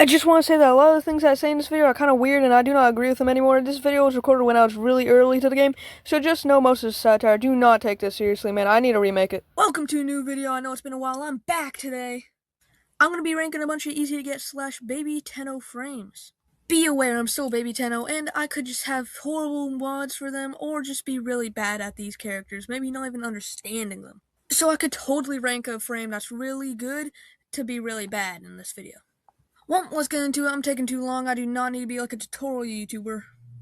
I just want to say that a lot of the things I say in this video are kind of weird and I do not agree with them anymore. This video was recorded when I was really early to the game, so just know most of the satire. Do not take this seriously, man. I need to remake it. Welcome to a new video. I know it's been a while. I'm back today. I'm going to be ranking a bunch of easy to get / baby 10 frames. Be aware, I'm still baby 10 and I could just have horrible mods for them or just be really bad at these characters, maybe not even understanding them. So I could totally rank a frame that's really good to be really bad in this video. Well, let's get into it. I'm taking too long. I do not need to be like a tutorial YouTuber.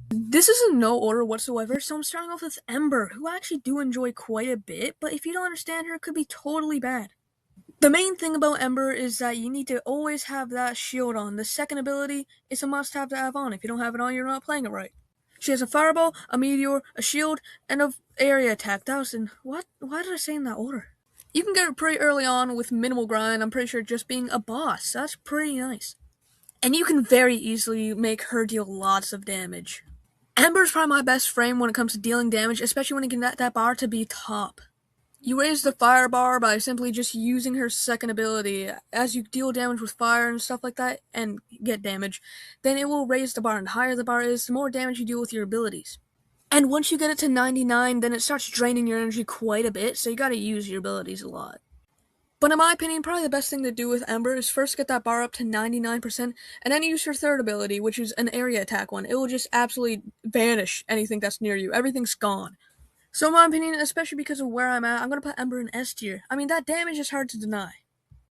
This is in no order whatsoever, so I'm starting off with Ember, who I actually do enjoy quite a bit, but if you don't understand her, it could be totally bad. The main thing about Ember is that you need to always have that shield on. The second ability is a must-have to have on. If you don't have it on, you're not playing it right. She has a fireball, a meteor, a shield, and an area attack. That was in... What? Why did I say in that order? You can get it pretty early on with minimal grind. I'm pretty sure just being a boss. That's pretty nice. And you can very easily make her deal lots of damage. Ember's probably my best frame when it comes to dealing damage, especially when you can get that bar to be top. You raise the fire bar by simply just using her second ability. As you deal damage with fire and stuff like that, and get damage, then it will raise the bar, and the higher the bar is, the more damage you deal with your abilities. And once you get it to 99, then it starts draining your energy quite a bit, so you gotta use your abilities a lot. But in my opinion, probably the best thing to do with Ember is first get that bar up to 99%, and then use her third ability, which is an area attack one. It will just absolutely vanish anything that's near you. Everything's gone. So in my opinion, especially because of where I'm at, I'm going to put Ember in S tier. I mean, that damage is hard to deny.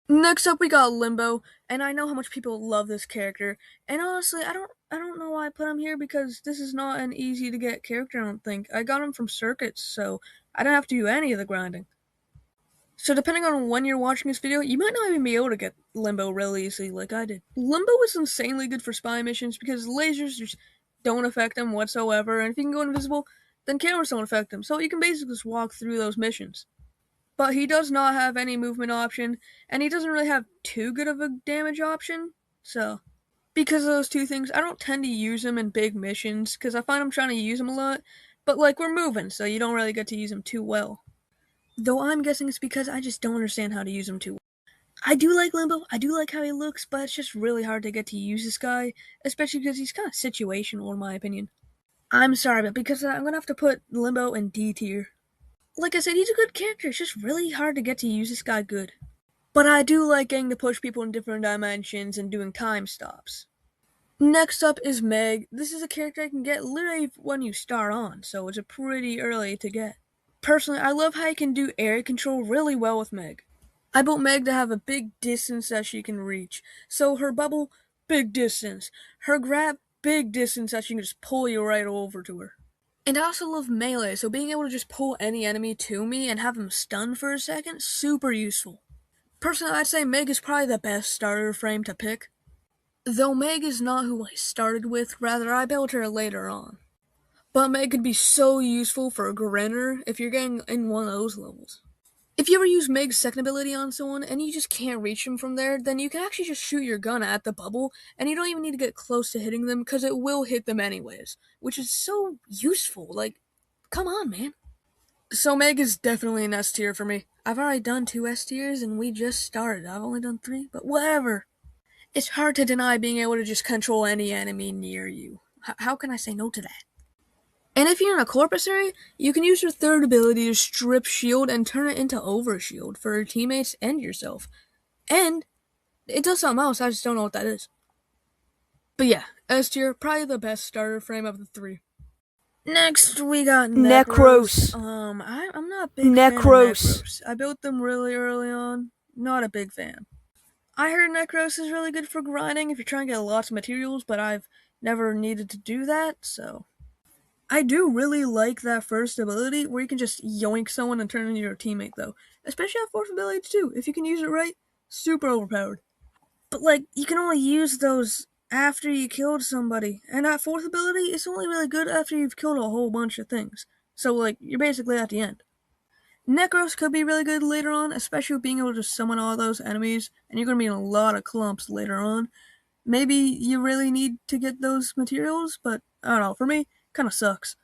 Next up, we got Limbo, and I know how much people love this character, and honestly, I don't know why I put him here, because this is not an easy to get character, I don't think. I got him from circuits, so I don't have to do any of the grinding. So depending on when you're watching this video, you might not even be able to get Limbo really easily like I did. Limbo is insanely good for spy missions because lasers just don't affect him whatsoever, and if you can go invisible, then cameras don't affect him, so you can basically just walk through those missions. But he does not have any movement option, and he doesn't really have too good of a damage option, so because of those two things, I don't tend to use him in big missions, because I find I'm trying to use him a lot, but like, we're moving, so you don't really get to use him too well. Though I'm guessing it's because I just don't understand how to use him too well. I do like Limbo, I do like how he looks, but it's just really hard to get to use this guy, especially because he's kind of situational in my opinion. I'm sorry, but because I'm gonna have to put Limbo in D tier. Like I said, he's a good character, it's just really hard to get to use this guy good. But I do like getting to push people in different dimensions and doing time stops. Next up is Meg. This is a character I can get literally when you start on, so it's a pretty early to get. Personally, I love how you can do area control really well with Meg. I built Meg to have a big distance that she can reach. So her bubble, big distance. Her grab, big distance that she can just pull you right over to her. And I also love melee, so being able to just pull any enemy to me and have them stunned for a second, super useful. Personally, I'd say Meg is probably the best starter frame to pick. Though Meg is not who I started with, rather I built her later on. But Meg could be so useful for a Grinner if you're getting in one of those levels. If you ever use Meg's second ability on someone and you just can't reach them from there, then you can actually just shoot your gun at the bubble and you don't even need to get close to hitting them because it will hit them anyways, which is so useful. Like, come on, man. So Meg is definitely an S tier for me. I've already done 2 S tiers and we just started. I've only done 3, but whatever. It's hard to deny being able to just control any enemy near you. How can I say no to that? And if you're in a corpus area, you can use your third ability to strip shield and turn it into overshield for your teammates and yourself. And it does something else, I just don't know what that is. But yeah, S tier, probably the best starter frame of the 3. Next, we got Necros. I'm not a big fan of Necros. I built them really early on. Not a big fan. I heard Necros is really good for grinding if you're trying to get lots of materials, but I've never needed to do that, so... I do really like that first ability where you can just yoink someone and turn into your teammate though. Especially that fourth ability too. If you can use it right, super overpowered. But like, you can only use those after you killed somebody. And that fourth ability is only really good after you've killed a whole bunch of things. So like, you're basically at the end. Necros could be really good later on, especially with being able to summon all those enemies. And you're going to be in a lot of clumps later on. Maybe you really need to get those materials, but I don't know, for me, kind of sucks.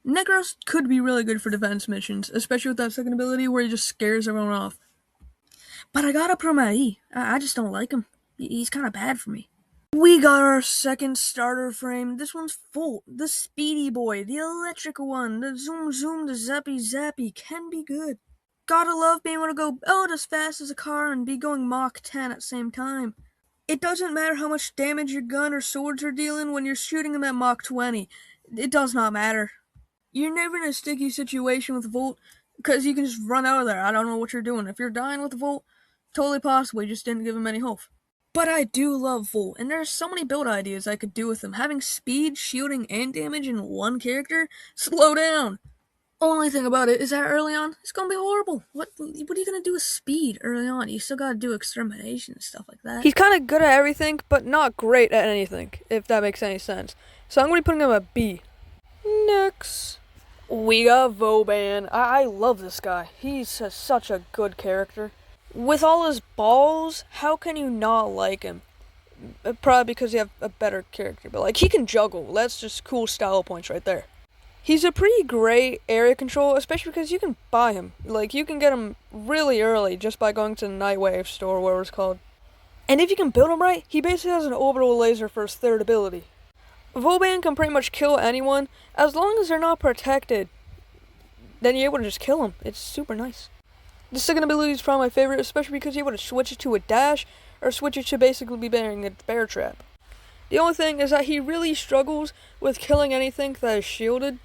Necros could be really good for defense missions, especially with that second ability where he just scares everyone off. But I gotta put him at E. I just don't like him. He's kind of bad for me. We got our second starter frame. This one's full. The speedy boy, the electric one, the zoom zoom, the zappy zappy can be good. Gotta love being able to go out as fast as a car and be going Mach 10 at the same time. It doesn't matter how much damage your gun or swords are dealing when you're shooting them at Mach 20. It does not matter. You're never in a sticky situation with Volt, because you can just run out of there. I don't know what you're doing. If you're dying with Volt, totally possible you just didn't give him any health. But I do love Volt, and there's so many build ideas I could do with him. Having speed, shielding, and damage in one character? Slow down! Only thing about it is that early on, it's gonna be horrible. What are you gonna do with speed early on? You still gotta do extermination and stuff like that. He's kind of good at everything, but not great at anything, if that makes any sense. So I'm gonna be putting him at B. Next, we got Vauban. I love this guy. He's such a good character. With all his balls, how can you not like him? Probably because you have a better character, but like he can juggle. That's just cool style points right there. He's a pretty great area control, especially because you can buy him. Like, you can get him really early just by going to the Nightwave store, whatever it's called. And if you can build him right, he basically has an orbital laser for his third ability. Vauban can pretty much kill anyone, as long as they're not protected. Then you're able to just kill them. It's super nice. The second ability is probably my favorite, especially because you're able to switch it to a dash, or switch it to basically be bearing a bear trap. The only thing is that he really struggles with killing anything that is shielded,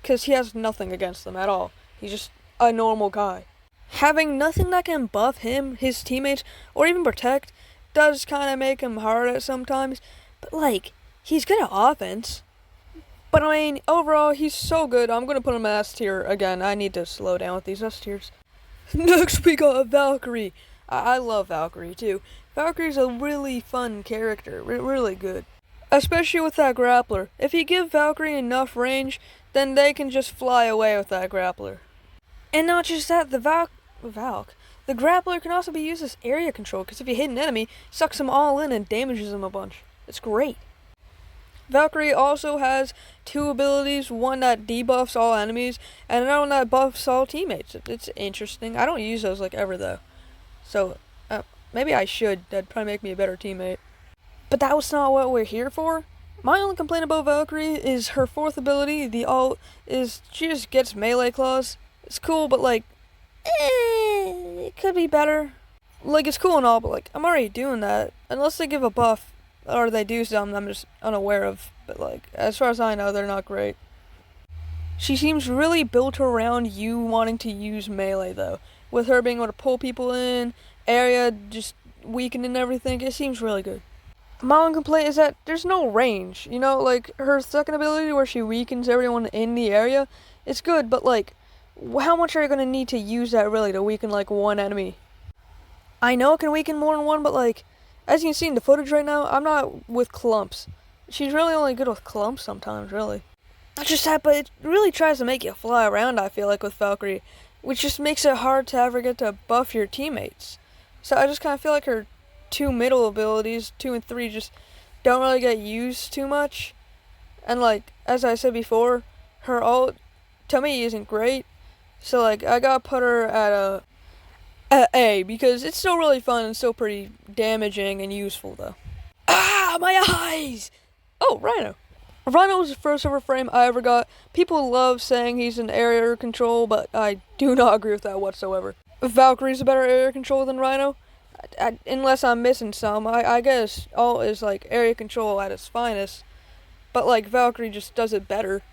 because he has nothing against them at all. He's just a normal guy. Having nothing that can buff him, his teammates, or even protect, does kind of make him hard at sometimes. But like, he's good at offense. But I mean, overall, he's so good. I'm going to put him in S tier again. I need to slow down with these S tiers. Next we got Valkyrie. I love Valkyrie too. Valkyrie's a really fun character. Really good. Especially with that grappler. If you give Valkyrie enough range, then they can just fly away with that grappler. And not just that, the grappler can also be used as area control, because if you hit an enemy, it sucks them all in and damages them a bunch. It's great. Valkyrie also has two abilities, one that debuffs all enemies, and another one that buffs all teammates. It's interesting. I don't use those like ever though. So, maybe I should. That'd probably make me a better teammate. But that was not what we're here for. My only complaint about Valkyrie is her fourth ability, the ult, is she just gets melee claws. It's cool, but like, it could be better. Like, it's cool and all, but like, I'm already doing that. Unless they give a buff, or they do something I'm just unaware of. But like, as far as I know, they're not great. She seems really built around you wanting to use melee though. With her being able to pull people in, area just weakening everything, it seems really good. My only complaint is that there's no range. You know, like, her second ability where she weakens everyone in the area, it's good, but like, how much are you going to need to use that really to weaken like one enemy? I know it can weaken more than one, but like, as you can see in the footage right now, I'm not with clumps. She's really only good with clumps sometimes, really. Not just that, but it really tries to make you fly around, I feel like, with Valkyrie, which just makes it hard to ever get to buff your teammates. So I just kind of feel like her two middle abilities, 2 and 3, just don't really get used too much. And like, as I said before, her ult, to me, isn't great. So like, I gotta put her at A, because it's still really fun and still pretty damaging and useful though. Ah, my eyes! Oh, Rhino. Rhino was the first ever frame I ever got. People love saying he's an area control, but I do not agree with that whatsoever. Valkyrie's a better area control than Rhino. Unless I'm missing some, I guess ult is like area control at its finest, but like Valkyrie just does it better.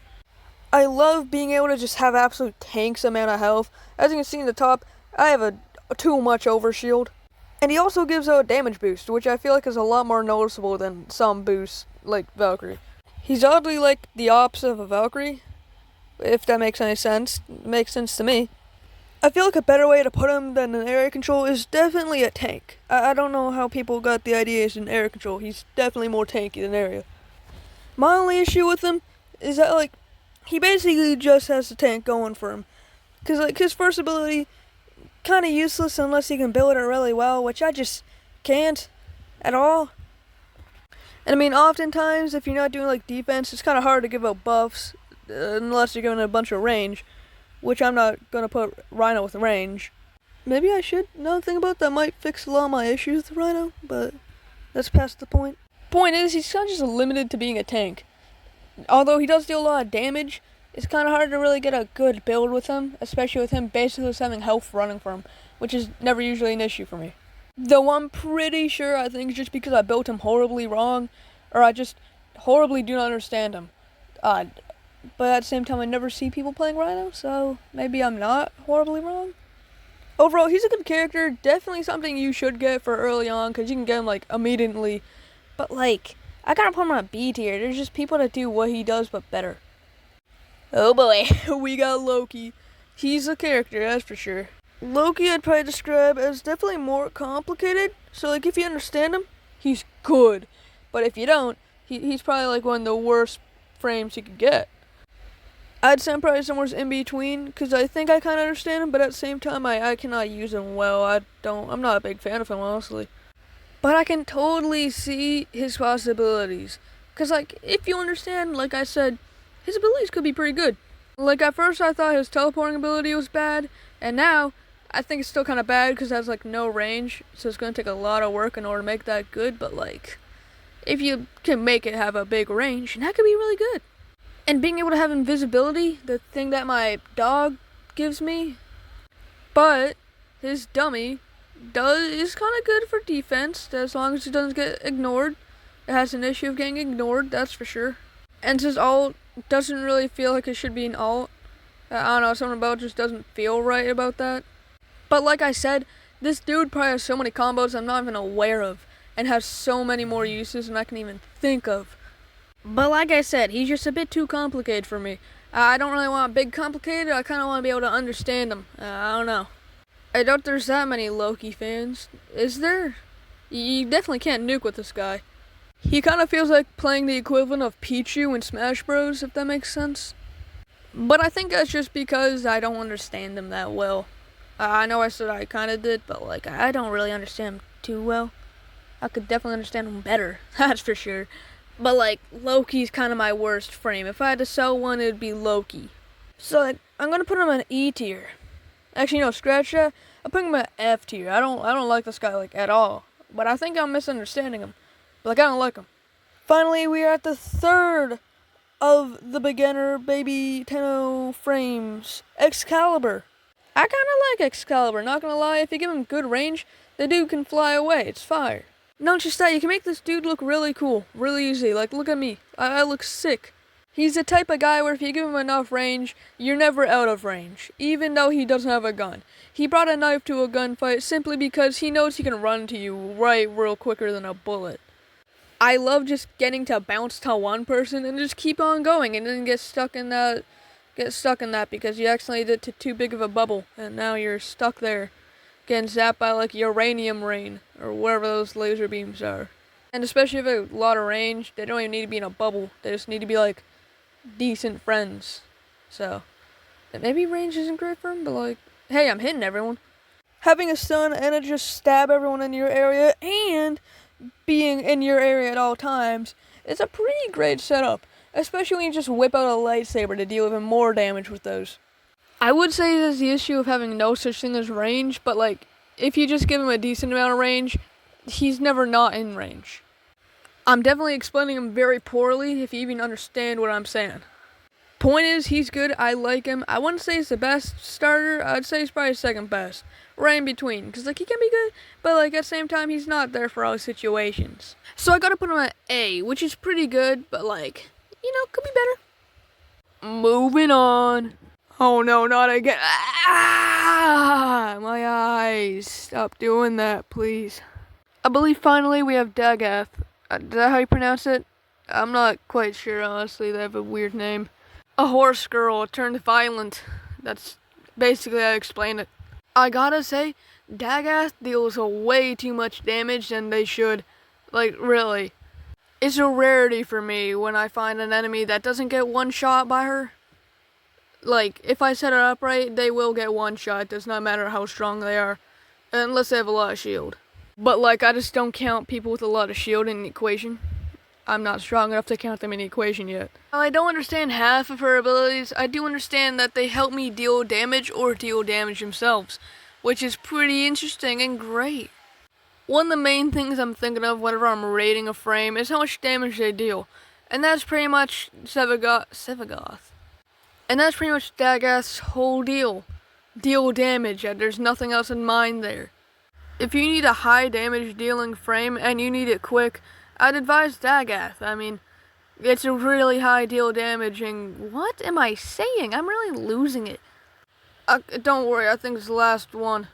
I love being able to just have absolute tanks amount of health. As you can see in the top, I have a too much overshield. And he also gives out a damage boost, which I feel like is a lot more noticeable than some boosts like Valkyrie. He's oddly like the opposite of a Valkyrie, if that makes any sense. It makes sense to me. I feel like a better way to put him than an area control is definitely a tank. I don't know how people got the idea he's an area control. He's definitely more tanky than area. My only issue with him is that, like, he basically just has the tank going for him. Because, like, his first ability, kind of useless unless you can build it really well, which I just can't at all. And I mean, oftentimes, if you're not doing, like, defense, it's kind of hard to give out buffs, unless you're giving a bunch of range. Which I'm not going to put Rhino with range. Maybe I should. Now that I think about that, might fix a lot of my issues with Rhino, but that's past the point. Point is, he's kind of just limited to being a tank. Although he does deal a lot of damage, it's kind of hard to really get a good build with him, especially with him basically just having health running for him, which is never usually an issue for me. Though I'm pretty sure I think it's just because I built him horribly wrong, or I just horribly do not understand him. But at the same time, I never see people playing Rhino, so maybe I'm not horribly wrong. Overall, he's a good character, definitely something you should get for early on, because you can get him, like, immediately. But, like, I gotta put him on a B tier. There's just people that do what he does, but better. Oh boy, we got Loki. He's a character, that's for sure. Loki I'd probably describe as definitely more complicated. So, like, if you understand him, he's good. But if you don't, he's probably, like, one of the worst frames you could get. I'd say I'm probably somewhere in between, because I think I kind of understand him, but at the same time, I cannot use him well. I'm not a big fan of him, honestly. But I can totally see his possibilities. Because, like, if you understand, like I said, his abilities could be pretty good. Like, at first I thought his teleporting ability was bad, and now I think it's still kind of bad because it has, like, no range. So it's going to take a lot of work in order to make that good, but, like, if you can make it have a big range, that could be really good. And being able to have invisibility, the thing that my dog gives me, but his dummy is kind of good for defense, as long as it doesn't get ignored. It has an issue of getting ignored, that's for sure. And his ult doesn't really feel like it should be an ult. I don't know, something about it just doesn't feel right about that. But like I said, this dude probably has so many combos I'm not even aware of, and has so many more uses than I can even think of. But like I said, he's just a bit too complicated for me. I don't really want big complicated, I kind of want to be able to understand him. I don't know. I doubt there's that many Loki fans. Is there? You definitely can't nuke with this guy. He kind of feels like playing the equivalent of Pichu in Smash Bros, if that makes sense. But I think that's just because I don't understand him that well. I know I said I kind of did, but like I don't really understand him too well. I could definitely understand him better, that's for sure. But like, Loki's kind of my worst frame. If I had to sell one, it'd be Loki. So like, I'm gonna put him on E tier. Actually, no, scratch that. I'm putting him at F tier. I don't like this guy like at all. But I think I'm misunderstanding him. Like, I don't like him. Finally, we are at the third of the beginner baby Tenno frames. Excalibur. I kind of like Excalibur, not gonna lie. If you give him good range, the dude can fly away. It's fire. Not just that, you can make this dude look really cool, really easy. Like, look at me. I look sick. He's the type of guy where if you give him enough range, you're never out of range, even though he doesn't have a gun. He brought a knife to a gunfight simply because he knows he can run to you right real quicker than a bullet. I love just getting to bounce to one person and just keep on going and then get stuck in that because you accidentally did to too big of a bubble and now you're stuck there getting zapped by like uranium rain or whatever those laser beams are. And especially if they have a lot of range, they don't even need to be in a bubble. They just need to be like decent friends. So maybe range isn't great for him, but like, hey, I'm hitting everyone. Having a stun and it just stab everyone in your area and being in your area at all times is a pretty great setup, especially when you just whip out a lightsaber to deal even more damage with those. I would say there's the issue of having no such thing as range, but like, if you just give him a decent amount of range, he's never not in range. I'm definitely explaining him very poorly if you even understand what I'm saying. Point is, he's good, I like him. I wouldn't say he's the best starter, I'd say he's probably second best. Right in between, because like he can be good, but like at the same time he's not there for all situations. So I gotta put him at A, which is pretty good, but like, you know, could be better. Moving on. Oh no, not again. Ah, my eyes. Stop doing that, please. I believe finally we have Dagath. Is that how you pronounce it? I'm not quite sure, honestly. They have a weird name. A horse girl turned violent. That's basically how I explain it. I gotta say, Dagath deals way too much damage than they should. Like, really. It's a rarity for me when I find an enemy that doesn't get one shot by her. Like, if I set it up right, they will get one shot. It does not matter how strong they are. Unless they have a lot of shield. But, like, I just don't count people with a lot of shield in the equation. I'm not strong enough to count them in the equation yet. While I don't understand half of her abilities, I do understand that they help me deal damage or deal damage themselves, which is pretty interesting and great. one of the main things I'm thinking of whenever I'm rating a frame is how much damage they deal. And that's pretty much Sevagoth. And that's pretty much Dagath's whole deal. Deal damage, and there's nothing else in mind there. If you need a high damage dealing frame and you need it quick, I'd advise Dagath. I mean, it's a really high deal damaging. What am I saying? I'm really losing it. Don't worry, I think it's the last one.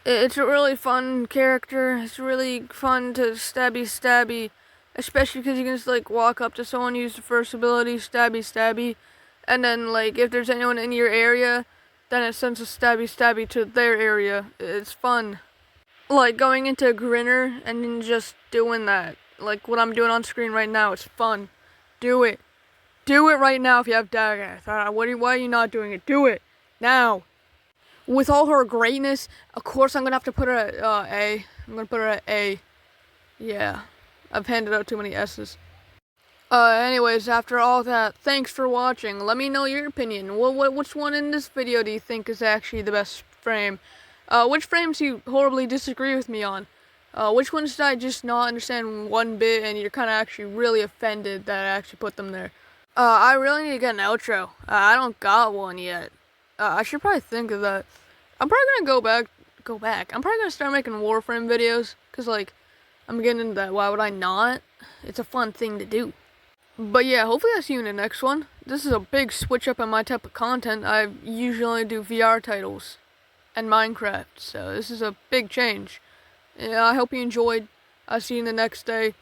It's a really fun character. It's really fun to stabby, especially because you can just like walk up to someone, use the first ability, stabby, and then like if there's anyone in your area, then it sends a stabby to their area. It's fun. Like going into a grinner and then just doing that. Like what I'm doing on screen right now. It's fun. Do it. Do it right now if you have Dagath. Why are you not doing it? Do it. Now. With all her greatness, of course I'm going to have to put her at A. I'm going to put her at A. Yeah. I've handed out too many S's. Anyways, after all that, thanks for watching. Let me know your opinion. Which one in this video do you think is actually the best frame? Which frames do you horribly disagree with me on? Which ones did I just not understand one bit and you're kind of actually really offended that I actually put them there? I really need to get an outro. I don't got one yet. I should probably think of that. I'm probably gonna go back. I'm probably gonna start making warframe videos, cause like, I'm getting into that. Why would I not? It's a fun thing to do. But yeah, hopefully I'll see you in the next one. This is a big switch up in my type of content. I usually do VR titles and Minecraft, so this is a big change. Yeah, I hope you enjoyed. I'll see you in the next day.